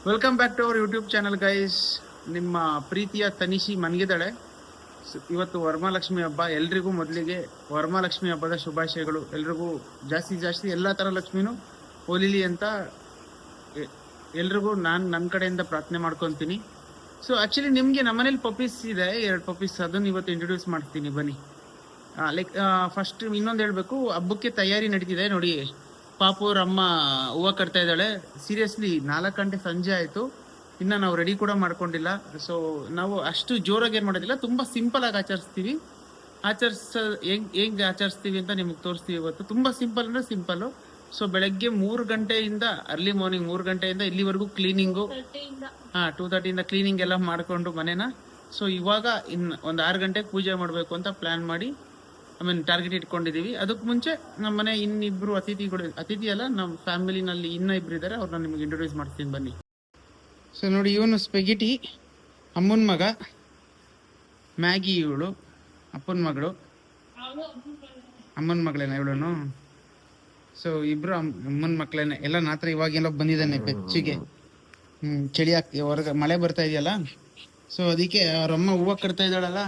Welcome back to our YouTube channel guys. ನಿಮ್ಮ ಪ್ರೀತಿಯ ತನಿಷಿ ಮನ್ಗಿದ್ದಾಳೆ. ಇವತ್ತು ವರಮಹಾಲಕ್ಷ್ಮಿ ಹಬ್ಬ. ಎಲ್ರಿಗೂ ಮೊದಲಿಗೆ ವರಮಹಾಲಕ್ಷ್ಮಿ ಹಬ್ಬದ ಶುಭಾಶಯಗಳು. ಎಲ್ರಿಗೂ ಜಾಸ್ತಿ ಎಲ್ಲ ಥರ ಲಕ್ಷ್ಮಿನೂ ಒಲಿಲಿ ಅಂತ ಎಲ್ರಿಗೂ ನಾನು ನನ್ನ ಕಡೆಯಿಂದ ಪ್ರಾರ್ಥನೆ ಮಾಡ್ಕೊತೀನಿ. ಸೊ ಆ್ಯಕ್ಚುಲಿ ನಿಮಗೆ ನಮ್ಮನೇಲಿ ಪಪ್ಪೀಸ್ ಇದೆ, 2 ಪಪ್ಪೀಸ್. ಅದನ್ನು ಇವತ್ತು ಇಂಟ್ರೊಡ್ಯೂಸ್ ಮಾಡ್ತೀನಿ ಬನ್ನಿ. ಫಸ್ಟ್ ಇನ್ನೊಂದು ಹೇಳಬೇಕು, ಹಬ್ಬಕ್ಕೆ ತಯಾರಿ ನಡೀತಿದೆ ನೋಡಿ. ಪಾಪು ಅವ್ರ ಅಮ್ಮ ಹೂವು ಕಟ್ತಾ ಇದ್ದಾಳೆ. ಸೀರಿಯಸ್ಲಿ 4 ಗಂಟೆ ಸಂಜೆ ಆಯಿತು, ಇನ್ನು ನಾವು ರೆಡಿ ಕೂಡ ಮಾಡ್ಕೊಂಡಿಲ್ಲ. ಸೊ ನಾವು ಅಷ್ಟು ಜೋರಾಗಿ ಏನು ಮಾಡೋದಿಲ್ಲ, ತುಂಬ ಸಿಂಪಲಾಗಿ ಆಚರಿಸ್ತೀವಿ. ಹೆಂಗೆ ಆಚರಿಸ್ತೀವಿ ಅಂತ ನಿಮಗೆ ತೋರಿಸ್ತೀವಿ ಇವತ್ತು. ತುಂಬ ಸಿಂಪಲ್ ಅಂದರೆ ಸಿಂಪಲ್ಲು. ಸೊ ಬೆಳಗ್ಗೆ 3 ಗಂಟೆಯಿಂದ, ಅರ್ಲಿ ಮಾರ್ನಿಂಗ್ 3 ಗಂಟೆಯಿಂದ ಇಲ್ಲಿವರೆಗೂ ಕ್ಲೀನಿಂಗು, 2:30 ಕ್ಲೀನಿಂಗ್ ಎಲ್ಲ ಮಾಡಿಕೊಂಡು ಮನೇನ. ಸೊ ಇವಾಗ ಇನ್ನು ಒಂದು 6 ಗಂಟೆಗೆ ಪೂಜೆ ಮಾಡಬೇಕು ಅಂತ ಪ್ಲ್ಯಾನ್ ಮಾಡಿ ಟಾರ್ಗೆಟ್ ಇಟ್ಕೊಂಡಿದ್ದೀವಿ. ಅದಕ್ಕೆ ಮುಂಚೆ ನಮ್ಮ ಮನೆ ಇನ್ನಿಬ್ಬರು ಅತಿಥಿ ಅಲ್ಲ, ನಮ್ಮ ಫ್ಯಾಮಿಲಿನಲ್ಲಿ ಇನ್ನಿಬ್ರು ಇದ್ದಾರೆ, ಅವ್ರನ್ನ ನಿಮಗೆ ಇಂಟ್ರೊಡ್ಯೂಸ್ ಮಾಡ್ತೀನಿ ಬನ್ನಿ. ಸೊ ನೋಡಿ, ಇವನು ಸ್ಪೆಗಿಟಿ, ಅಮ್ಮನ ಮಗ. ಮ್ಯಾಗಿ ಇವಳು ಅಪ್ಪನ ಮಗಳು. ಅಮ್ಮನ ಮಗಳೇನ ಇವಳನು? ಸೊ ಇಬ್ರು ಅಮ್ಮನ ಮಕ್ಕಳೇನೆ. ಎಲ್ಲ ನಾತ್ರ ಇವಾಗೆಲ್ಲ ಬಂದಿದ್ದಾನೆ ಬೆಚ್ಚಿಗೆ. ಚಳಿ ಹೊರಗೆ ಮಳೆ ಬರ್ತಾ ಇದೆಯಲ್ಲ, ಸೊ ಅದಕ್ಕೆ ಅವರಮ್ಮ ಹೂವು ಕಟ್ತಾ ಇದ್ದಾಳಲ್ಲ,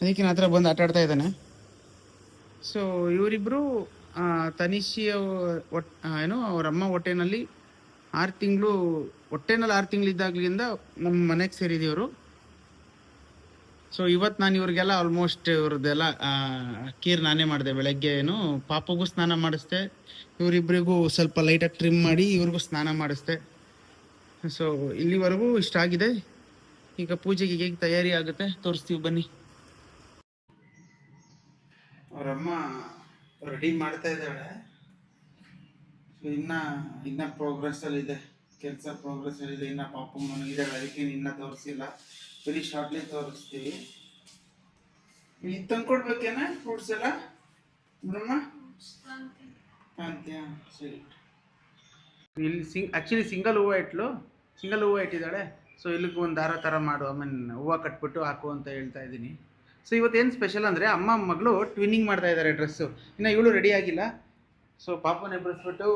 ಅದಕ್ಕೆ ನಾತ್ರ ಬಂದು ಆಟ ಆಡ್ತಾ ಇದ್ದಾನೆ. ಸೊ ಇವರಿಬ್ಬರು ತನಿಷಿಯ ಏನು ಅವರಮ್ಮ ಹೊಟ್ಟೆನಲ್ಲಿ 6 ತಿಂಗಳು ಇದ್ದಾಗಲಿಂದ ನಮ್ಮ ಮನೆಗೆ ಸೇರಿದವರು. ಸೊ ಇವತ್ತು ನಾನು ಇವ್ರಿಗೆಲ್ಲ ಆಲ್ಮೋಸ್ಟ್ ಇವ್ರದ್ದೆಲ್ಲ ಕೇರ್ ನಾನೇ ಮಾಡಿದೆ. ಬೆಳಗ್ಗೆ ಪಾಪಗೂ ಸ್ನಾನ ಮಾಡಿಸ್ದೆ, ಇವರಿಬ್ಬರಿಗೂ ಸ್ವಲ್ಪ ಲೈಟಾಗಿ ಟ್ರಿಮ್ ಮಾಡಿ ಇವ್ರಿಗೂ ಸ್ನಾನ ಮಾಡಿಸ್ದೆ. ಸೊ ಇಲ್ಲಿವರೆಗೂ ಇಷ್ಟ ಆಗಿದೆ. ಈಗ ಪೂಜೆಗೆ ಹೇಗೆ ತಯಾರಿ ಆಗುತ್ತೆ ತೋರಿಸ್ತೀವಿ ಬನ್ನಿ. ಅವರಮ್ಮ ರೆಡಿ ಮಾಡ್ತಾ ಇದ್ದಾಳೆ. ಇನ್ನ ಪ್ರೋಗ್ರೆಸ್ ಅಲ್ಲಿ ಇದೆ, ಕೆಲಸ ಪ್ರೋಗ್ರೆಸ್ ಅಲ್ಲಿ ಇದೆ. ಇನ್ನ ಪಾಪ ಮನಗಿದ್ದಾಳೆ, ಅದಕ್ಕೆ ಇನ್ನ ತೋರಿಸಿಲ್ಲ. ವೆರಿ ಶಾರ್ಟ್ಲಿ ತೋರಿಸ್ತೀವಿ. ಇಲ್ಲಿ ತಂದ್ಕೊಡ್ಬೇಕೇನ ಫ್ರೂಟ್ಸ್ ಎಲ್ಲ ಬ್ರಹ್ಮ ಅಂತ್ಯ? ಸರಿ. ಇಲ್ಲಿ ಆಕ್ಚುಲಿ ಸಿಂಗಲ್ ಹೂವು ಇಟ್ಟಿದ್ದಾಳೆ. ಸೊ ಇಲ್ಲಿಗೆ ಒಂದು ದಾರ ಥರ ಮಾಡು, ಹೂವು ಕಟ್ಬಿಟ್ಟು ಹಾಕು ಅಂತ ಹೇಳ್ತಾ ಇದ್ದೀನಿ. ಸೊ ಇವತ್ತೇನು ಸ್ಪೆಷಲ್ ಅಂದರೆ, ಅಮ್ಮ ಮಗಳು ಟ್ವಿನ್ನಿಂಗ್ ಮಾಡ್ತಾ ಇದ್ದಾರೆ ಡ್ರೆಸ್ಸು. ಇನ್ನು ಇವಳು ರೆಡಿ ಆಗಿಲ್ಲ. ಸೊ ಪಾಪನ ಎಬ್ಬರಿಸ್ಬಿಟ್ಟು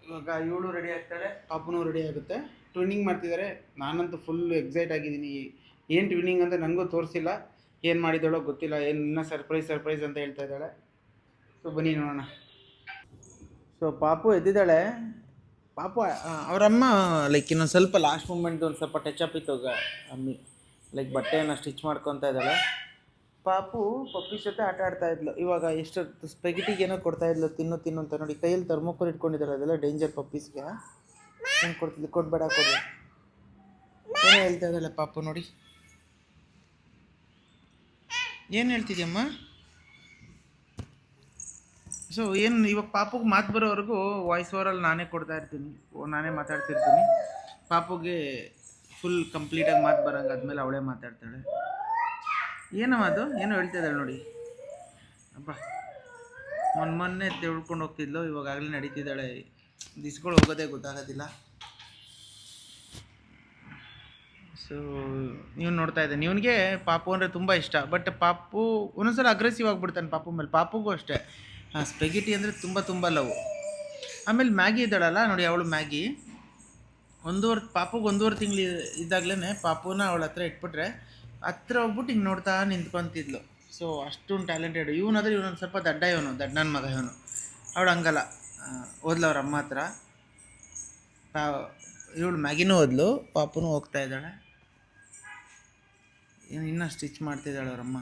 ಇವಾಗ ಇವಳು ರೆಡಿ ಆಗ್ತಾಳೆ, ಪಾಪನೂ ರೆಡಿ ಆಗುತ್ತೆ. ಟ್ವಿನ್ನಿಂಗ್ ಮಾಡ್ತಿದ್ದಾರೆ. ನಾನಂತೂ ಫುಲ್ ಎಕ್ಸೈಟ್ ಆಗಿದ್ದೀನಿ. ಏನು ಟ್ವಿನ್ನಿಂಗ್ ಅಂತ ನನಗೂ ತೋರಿಸಿಲ್ಲ, ಏನು ಮಾಡಿದ್ದಾಳೋ ಗೊತ್ತಿಲ್ಲ. ಇನ್ನೂ ಸರ್ಪ್ರೈಸ್ ಅಂತ ಹೇಳ್ತಾ ಇದ್ದಾಳೆ. ಸೊ ಬನ್ನಿ ನೋಡೋಣ. ಸೊ ಪಾಪು ಎದ್ದಿದ್ದಾಳೆ. ಪಾಪು ಅವರಮ್ಮ ಇನ್ನೊಂದು ಸ್ವಲ್ಪ ಲಾಸ್ಟ್ ಮೂಮೆಂಟ್ ಒಂದು ಸ್ವಲ್ಪ ಟಚಪ್ ಇತ್ತು, ಬಟ್ಟೆಯನ್ನು ಸ್ಟಿಚ್ ಮಾಡ್ಕೊತಾ ಇದ್ದಾಳೆ. ಪಾಪು ಪಪ್ಪೀಸ್ ಜೊತೆ ಆಟ ಆಡ್ತಾ ಇದ್ಲು. ಇವಾಗ ಎಷ್ಟು ಸ್ಪೆಗಿಟಿಗೆ ಏನೋ ಕೊಡ್ತಾ ಇದ್ಲು, ತಿನ್ನು ಅಂತ ನೋಡಿ. ಕೈಯಲ್ಲಿ ಥರ್ಮೋಕೋಲ್ ಇಟ್ಕೊಂಡಿದ್ದಾಳೆ. ಅದೆಲ್ಲ ಡೇಂಜರ್ ಪಪ್ಪೀಸ್ಗೆ. ಏನು ಕೊಡ್ತಿದ್ಲು? ಕೊಡ್ಬೇಡ. ಏನೋ ಹೇಳ್ತಾ ಇದ್ದಾಳೆ ಪಾಪು ನೋಡಿ. ಏನು ಹೇಳ್ತಿದ್ಯಮ್ಮ? ಸೊ ಏನು ಇವಾಗ ಪಾಪುಗೆ ಮಾತು ಬರೋವರೆಗೂ ವಾಯ್ಸ್ ಓವರಲ್ಲಿ ನಾನೇ ಕೊಡ್ತಾ ಇರ್ತೀನಿ, ನಾನೇ ಮಾತಾಡ್ತಿರ್ತೀನಿ. ಪಾಪುಗೆ ಫುಲ್ ಕಂಪ್ಲೀಟಾಗಿ ಮಾತು ಬರೋಂಗೆ ಆದಮೇಲೆ ಅವಳೇ ಮಾತಾಡ್ತಾಳೆ. ಏನಮ್ಮ ಅದು ಏನೋ ಹೇಳ್ತಾ ಇದ್ದಾಳೆ ನೋಡಿ. ಅಪ್ಪ ಮೊನ್ನೆ ತೆಳ್ಕೊಂಡು ಹೋಗ್ತಿದ್ಲು, ಇವಾಗಲೇ ನಡೀತಿದ್ದಾಳೆ. ದಿಸ್ಗಳು ಹೋಗೋದೇ ಗೊತ್ತಾಗೋದಿಲ್ಲ. ಸೊ ನೀವು ನೋಡ್ತಾ ಇದ್ದಾನೆ. ಇವನಿಗೆ ಪಾಪು ಅಂದರೆ ತುಂಬ ಇಷ್ಟ. ಬಟ್ ಪಾಪು ಒಂದೊಂದ್ಸಲ ಅಗ್ರೆಸಿವ್ ಆಗಿಬಿಡ್ತಾನೆ ಪಾಪು ಮೇಲೆ. ಪಾಪುಗೂ ಅಷ್ಟೇ ಸ್ಪೆಗಿಟಿ ಅಂದರೆ ತುಂಬ ಲವ್. ಆಮೇಲೆ ಮ್ಯಾಗಿ ಇದ್ದಾಳಲ್ಲ ನೋಡಿ, ಅವಳು ಮ್ಯಾಗಿ ಪಾಪುಗೆ 1.5 ತಿಂಗಳು ಇದ್ದಾಗಲೇ ಪಾಪುನ ಅವಳ ಹತ್ರ ಇಟ್ಬಿಟ್ರೆ ಹತ್ರ ಹೋಗ್ಬಿಟ್ಟು ಹಿಂಗೆ ನೋಡ್ತಾ ನಿಂತ್ಕೊತಿದ್ಲು. ಸೊ ಅಷ್ಟೊಂದು ಟ್ಯಾಲೆಂಟೆಡ್. ಇವನಾದ್ರೆ ಇವನೊಂದು ಸ್ವಲ್ಪ ದಡ್ಡನ ಮಗ ಇವನು. ಅವಳು ಹಂಗಲ್ಲ, ಓದ್ಲು ಅವ್ರ ಅಮ್ಮ ಹತ್ರ. ಇವಳು ಮ್ಯಾಗಿನೂ ಓದ್ಲು, ಪಾಪುನೂ ಹೋಗ್ತಾ ಇದ್ದಾಳೆ. ಇನ್ನೂ ಸ್ಟಿಚ್ ಮಾಡ್ತಿದ್ದಾಳೆ ಅವರಮ್ಮ.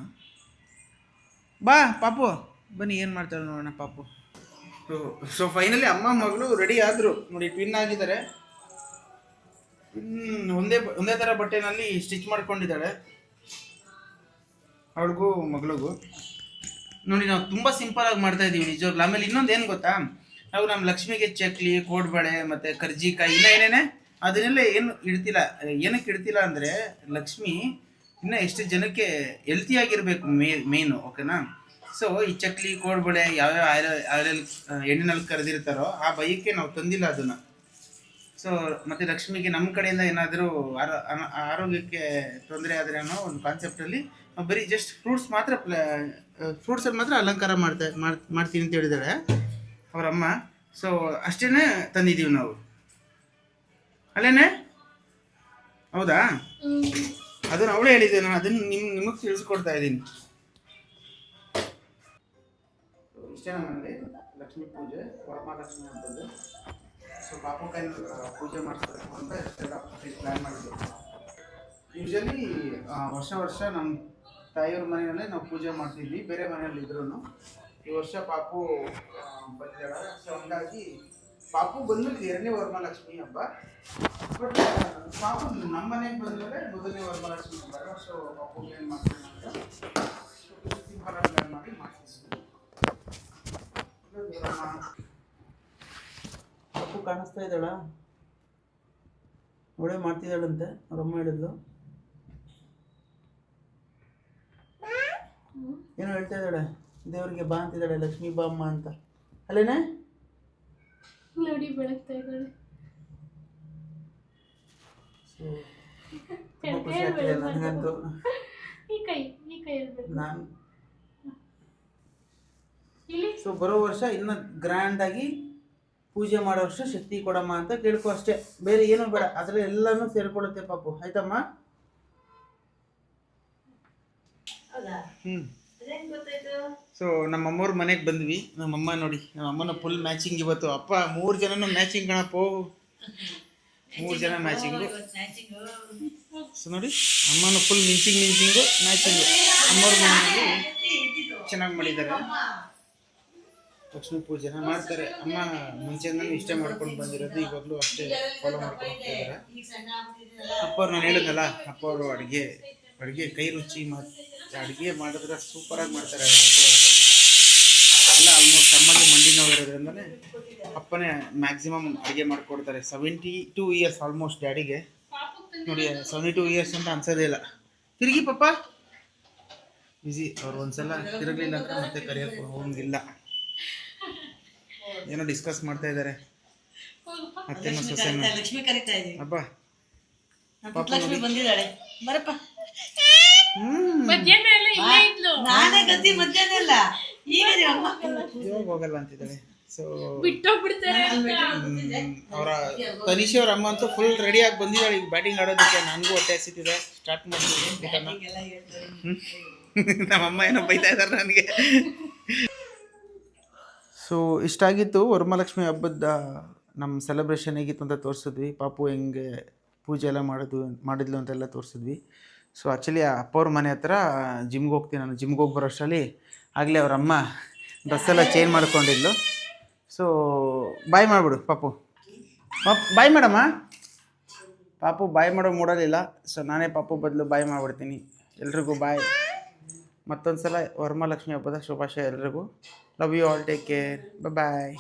ಬಾ ಪಾಪು ಬನ್ನಿ, ಏನು ಮಾಡ್ತಾಳೆ ನೋಡೋಣ ಪಾಪು. ಸೊ ಫೈನಲಿ ಅಮ್ಮ ಮಗಳು ರೆಡಿ ಆದರು ನೋಡಿ. ಟ್ವಿನ್ ಆಗಿದ್ದಾರೆ. ಒಂದೇ ಥರ ಬಟ್ಟೆನಲ್ಲಿ ಸ್ಟಿಚ್ ಮಾಡ್ಕೊಂಡಿದ್ದಾಳೆ, ಅವಳಿಗೂ ಮಗಳಿಗೂ. ನೋಡಿ, ನಾವು ತುಂಬ ಸಿಂಪಲಾಗಿ ಮಾಡ್ತಾ ಇದ್ದೀವಿ ನಿಜವಾಗ್ಲೂ. ಆಮೇಲೆ ಇನ್ನೊಂದು ಏನು ಗೊತ್ತಾ, ನಾವು ನಮ್ಮ ಲಕ್ಷ್ಮಿಗೆ ಚಕ್ಲಿ, ಕೋಡ್ಬಳೆ ಮತ್ತು ಕರ್ಜಿಕಾಯಿ ಏನೇನೆ ಅದನ್ನೆಲ್ಲ ಏನಕ್ಕೆ ಇಡ್ತಿಲ್ಲ ಅಂದರೆ, ಲಕ್ಷ್ಮಿ ಇನ್ನು ಎಷ್ಟು ಜನಕ್ಕೆ ಹೆಲ್ತಿಯಾಗಿರಬೇಕು ಮೇಯ್ನು, ಓಕೆನಾ? ಸೊ ಈ ಚಕ್ಲಿ, ಕೋಡ್ಬಳೆ ಯಾವ್ಯಾವ ಆಯಿಲ್ ಎಣ್ಣೆನಲ್ಲಿ ಕರೆದಿರ್ತಾರೋ ಆ ಬೈಕ್ಕೆ ನಾವು ತಂದಿಲ್ಲ ಅದನ್ನು. ಸೊ ಮತ್ತು ಲಕ್ಷ್ಮಿಗೆ ನಮ್ಮ ಕಡೆಯಿಂದ ಏನಾದರೂ ಆರೋಗ್ಯಕ್ಕೆ ತೊಂದರೆ ಆದರೆ ಅನ್ನೋ ಒಂದು ಕಾನ್ಸೆಪ್ಟಲ್ಲಿ ಬರೀ ಜಸ್ಟ್ ಫ್ರೂಟ್ಸಲ್ಲಿ ಮಾತ್ರ ಅಲಂಕಾರ ಮಾಡ್ತೀನಿ ಅಂತ ಹೇಳಿದಾಳೆ ಅವರಮ್ಮ. ಸೊ ಅಷ್ಟೇ ತಂದಿದ್ದೀವಿ ನಾವು. ಅಲ್ಲೇನೆ ಹೌದಾ? ಅದನ್ನು ಅವಳೇ ಹೇಳಿದ್ದೆ, ನಾನು ಅದನ್ನು ನಿಮಗೆ ತಿಳಿಸ್ಕೊಡ್ತಾ ಇದ್ದೀನಿ. ಇಷ್ಟೇ ನಮ್ಮಲ್ಲಿ ಲಕ್ಷ್ಮೀ ಪೂಜೆ, ವರಮಹಾಲಕ್ಷ್ಮಿ ಹಬ್ಬದ್ದು. ಸೊ ಪಾಪು ಕೈ ಪೂಜೆ ಮಾಡಿಸ್ಬೇಕು ಅಂತ ಪ್ಲ್ಯಾನ್ ಮಾಡಿದ್ವಿ. ಯೂಶಲಿ ವರ್ಷ ನಮ್ಮ ತಾಯಿಯವ್ರ ಮನೆಯಲ್ಲೇ ನಾವು ಪೂಜೆ ಮಾಡ್ತಿದ್ವಿ, ಬೇರೆ ಮನೆಯಲ್ಲಿ ಇದ್ರೂ. ಈ ವರ್ಷ ಪಾಪು ಬಂದಿದ್ದಾಳೆ. ಸೊ ಹಂಗಾಗಿ ಪಾಪು ಬಂದ್ಮೇಲೆ ಎರಡನೇ ವರಮಹಾಲಕ್ಷ್ಮಿ ಹಬ್ಬ. ಬಟ್ ಪಾಪು ನಮ್ಮ ಮನೆಗೆ ಬಂದಮೇಲೆ ಮೊದಲನೇ ವರಮಹಾಲಕ್ಷ್ಮಿ ಹಬ್ಬ. ಸೊ ಪಾಪು ಏನು ಮಾಡ್ತೀವಿ ಅಂದರೆ ಸಿಂಪಲ್ ಪ್ಲ್ಯಾನ್ ಮಾಡಿ ಮಾಡ್ತಿದ್ವಿ. ಪಾಪು ಕಾಣಿಸ್ತಾ ಇದ್ದಾಳ? ಅವಳೇ ಮಾಡ್ತಿದ್ದಾಳಂತೆ, ಅವರಮ್ಮ ಹೇಳಿದ್ಲು. ಏನೋ ಹೇಳ್ತಾ ಇದ್ದಾಳೆ, ದೇವ್ರಿಗೆ ಬಾ ಅಂತಿದ್ದಾಳೆ, ಲಕ್ಷ್ಮೀ ಬಾ ಅಮ್ಮ ಅಂತ. ಅಲ್ಲೇನೆ ನೋಡಿ ಬೆಳಗ್ತಾ ಇದ್ದಾಳೆ. ಖುಷಿ ಆಗ್ತಿದೆ ನನಗಂತೂ. ನಾನು ಸೊ ಬರೋ ವರ್ಷ ಇನ್ನು ಗ್ರ್ಯಾಂಡ್ ಆಗಿ ಪೂಜೆ ಮಾಡೋ ವರ್ಷ ಶಕ್ತಿ ಕೊಡಮ್ಮ ಅಂತ ಕೇಳ್ಕೊ ಅಷ್ಟೇ, ಬೇರೆ ಏನೂ ಬೇಡ. ಅದ್ರಲ್ಲಿ ಎಲ್ಲಾನು ಸೇರ್ಕೊಳ್ಳುತ್ತೆ ಪಾಪು. ಆಯ್ತಮ್ಮ? ಸೊ ನಮ್ಮಮ್ಮವ್ರ ಮನೆಗೆ ಬಂದ್ವಿ. ನಮ್ಮಮ್ಮ ನೋಡಿ, ನಮ್ಮಮ್ಮನ ಫುಲ್ ಮ್ಯಾಚಿಂಗ್ ಇವತ್ತು. ಅಪ್ಪ 3 ಜನನು ಮ್ಯಾಚಿಂಗ್ ಕಣಪ್ಪ, 3 ಜನ ಮ್ಯಾಚಿಂಗು. ಸೊ ನೋಡಿ, ಅಮ್ಮನ ಫುಲ್ ಮಿಂಚಿಂಗು ಮ್ಯಾಚಿಂಗು. ಅಮ್ಮವ್ರ ಮನೆಯಲ್ಲಿ ಚೆನ್ನಾಗಿ ಮಾಡಿದ್ದಾರೆ, ಲಕ್ಷ್ಮೀ ಪೂಜೆನ ಮಾಡ್ತಾರೆ. ಅಮ್ಮ ಮುಂಚೆಯಿಂದಲೂ ಇಷ್ಟೇ ಮಾಡ್ಕೊಂಡು ಬಂದಿರೋದು, ಇವಾಗಲೂ ಅಷ್ಟೇ ಫಾಲೋ ಮಾಡ್ಕೊಂಡು ಹೋಗ್ತಾ ಇದ್ದಾರೆ. ಅಪ್ಪವ್ರು ನಾನು ಹೇಳಿದ್ನಲ್ಲ, ಅಪ್ಪವರು ಅಡುಗೆ ಕೈ ರುಚಿ ಅಡುಗೆ ಮಾಡಿದ್ರೆ ಸೂಪರಾಗಿ ಮಾಡ್ತಾರೆ. ಎಲ್ಲ ಆಲ್ಮೋಸ್ಟ್ ಅಮ್ಮಗೆ ಮಂಡಿ ನೋವು ಇರೋದ್ರಿಂದಲೇ ಅಪ್ಪನೇ ಮ್ಯಾಕ್ಸಿಮಮ್ ಅಡುಗೆ ಮಾಡಿಕೊಡ್ತಾರೆ. 72 ಇಯರ್ಸ್ ಆಲ್ಮೋಸ್ಟ್ ಡ್ಯಾಡಿಗೆ. ನೋಡಿ 72 ಇಯರ್ಸ್ ಅಂತ ಅನ್ಸೋದೇ ಇಲ್ಲ. ತಿರುಗಿ ಪಪ್ಪ ಬಿಸಿ. ಅವ್ರು ಒಂದ್ಸಲ ತಿರುಗಲಿಲ್ಲ ಅಂತ ಮತ್ತೆ ಕರೆಯೋಕೆ ಹೋಗಿಲ್ಲ. ಏನೋ ಡಿಸ್ಕಸ್ ಮಾಡ್ತಾ ಇದ್ದಾರೆ ಅತ್ತೆನೂ ಸೊಸೆನೂ. ಲಕ್ಷ್ಮಿ ಕರೀತಾ ಇದ್ದೀವಿ. ಅಪ್ಪ ಲಕ್ಷ್ಮಿ ಬಂದಿದ್ದಾಳೆ, ಬರಪ್ಪ. ನಾನೇ ಗತಿ ಮಧ್ಯಾಹ್ನ ಅಲ್ಲ, ಈಗ ಇವಾಗ ಹೋಗಲ್ಲ ಅಂತಿದ್ದಾಳೆ. ಸೊ ಬಿಟ್ಟೋಗ್ಬಿಡ್ತಾರೆ. ಅವರ ತನಿಷಿ ಅವ್ರ ಅಮ್ಮ ಅಂತೂ ಫುಲ್ ರೆಡಿಯಾಗಿ ಬಂದಿದ್ದಾಳೆ ಈಗ ಬ್ಯಾಟಿಂಗ್ ಆಡೋದಕ್ಕೆ. ನನಗೂ ಹೊಟ್ಟೆ ಹಸಿತಿದೆ, ಸ್ಟಾರ್ಟ್ ಮಾಡ್ತೀನಿ. ನಮ್ಮಮ್ಮ ಏನೋ ಬೈತಾ ಇದ್ದಾರೆ ನನಗೆ. ಸೊ ಇಷ್ಟಾಗಿತ್ತು ವರಮಹಾಲಕ್ಷ್ಮಿ ಹಬ್ಬದ ನಮ್ಮ ಸೆಲೆಬ್ರೇಷನ್ ಹೇಗಿತ್ತು ಅಂತ ತೋರಿಸಿದ್ವಿ. ಪಾಪು ಹೆಂಗೆ ಪೂಜೆ ಎಲ್ಲ ಮಾಡಿದ್ಲು ಅಂತೆಲ್ಲ ತೋರಿಸಿದ್ವಿ. ಸೊ ಆ್ಯಕ್ಚುಲಿ ಅಪ್ಪವ್ರ ಮನೆ ಹತ್ರ ಜಿಮ್ಗೆ ಹೋಗ್ತೀನಿ ನಾನು. ಜಿಮ್ಗೆ ಹೋಗಿ ಬರೋ ಅಷ್ಟರಲ್ಲಿ ಆಗಲೇ ಅವ್ರ ಅಮ್ಮ ಡ್ರೆಸ್ಸೆಲ್ಲ ಚೇಂಜ್ ಮಾಡ್ಕೊಂಡಿದ್ಲು. ಸೊ ಬಾಯ್ ಮಾಡಿಬಿಡು ಪಾಪು. ಬಾಯ್ ಮಾಡಮ್ಮ. ಪಾಪು ಬಾಯ್ ಮಾಡೋ ಮೂಡಲಿಲ್ಲ. ಸೊ ನಾನೇ ಪಾಪು ಬದಲು ಬಾಯ್ ಮಾಡಿಬಿಡ್ತೀನಿ. ಎಲ್ರಿಗೂ ಬಾಯ್. ಮತ್ತೊಂದು ಸಲ ವರಮಹಾಲಕ್ಷ್ಮಿ ಹಬ್ಬದ ಶುಭಾಶಯ ಎಲ್ರಿಗೂ. Love you all, take care, bye.